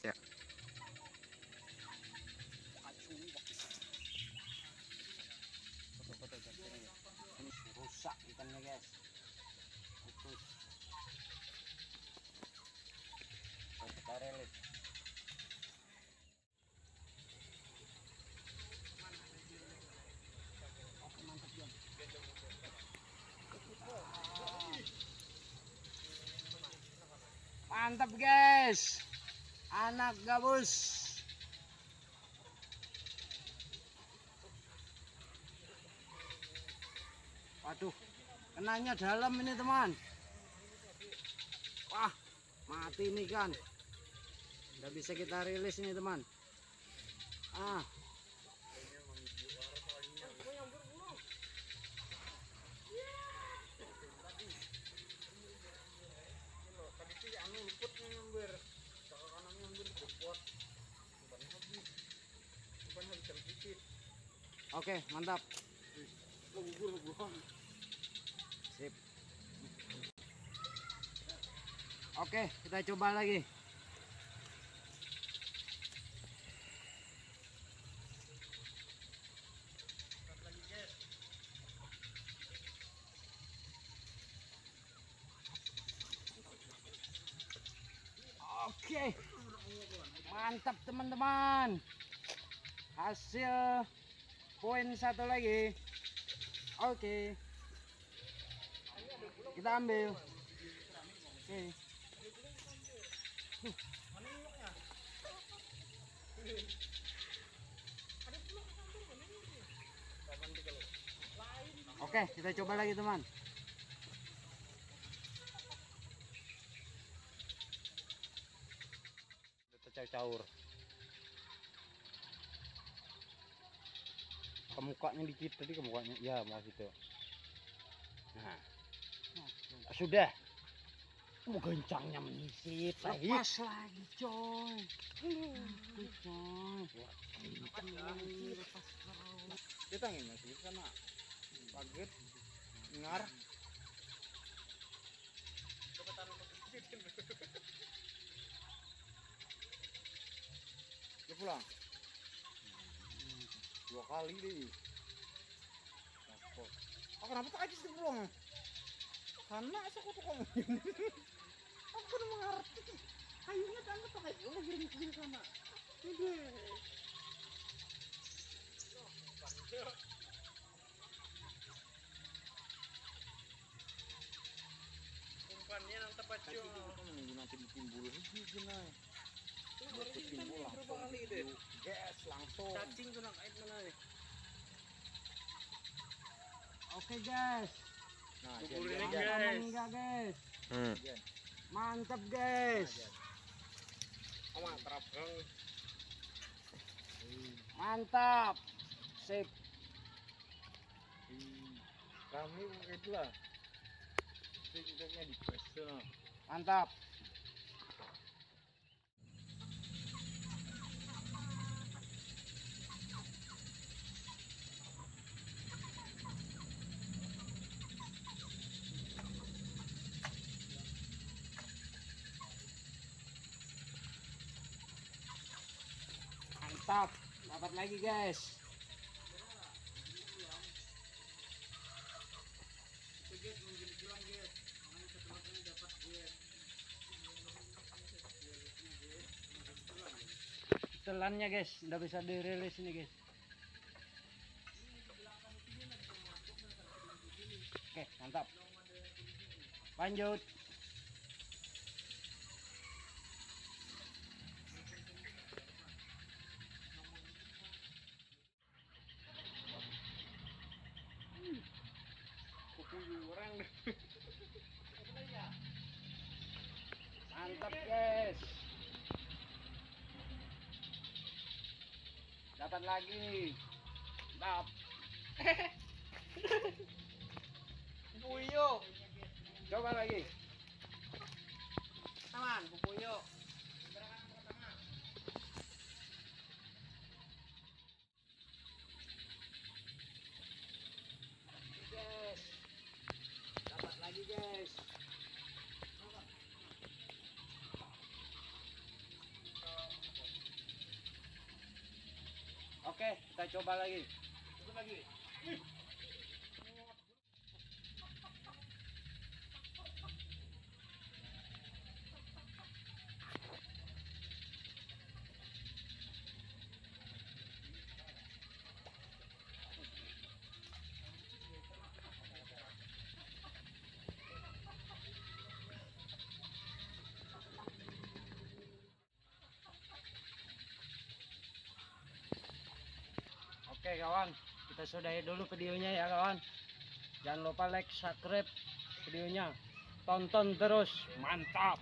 Ya. Ini rusak ikannya guys. Putus. Kita relit. Oke, mantap Jon. Mantap guys. Anak gabus. Waduh, kenanya dalam ini teman. Wah, mati ini kan. Nggak bisa kita rilis ini teman. Ah. Oke, mantap. Sip. Oke, kita coba lagi. Oke, mantap teman-teman. Hasil poin satu lagi. Oke, kita ambil. Oke. Oke, kita coba lagi teman. Caur. Kemukanya dikit tadi kemukanya. Ya, mau situ. Nah. Sudah. Gencangnya menyisip. Lepas lagi, coy. Kita ingin masih sana. Paget, ngar. Dia pulang. 2 kali deh. Oh, kenapa tak aja sih pulang? Karena aku tuh kamu. Aku udah mengerti. Kayunya kan tuh kayak udah giring sana. Ini. Umpannya nang tepat cuma. Kita menunggu nanti ditimbul lagi gini. Timbul langsung. Gas langsung. Cacing tuh nak ait mana nih? Oke guys. Nah, enggak guys. Mantap guys. Mantap. Sip. Kami itulah. Tidaknya di sana. Mantap. Mantap, dapat lagi guys. Telannya guys, udah bisa dirilis ini guys. Oke, mantap. Lanjut. Mantap guys. Dapat lagi. Mantap. Pupuyo. Coba lagi. Teman, pupuyo. Guys. Dapat lagi guys. Oke, kita coba lagi. Oke kawan, kita sudahi dulu videonya ya kawan. Jangan lupa like, subscribe videonya. Tonton terus, mantap.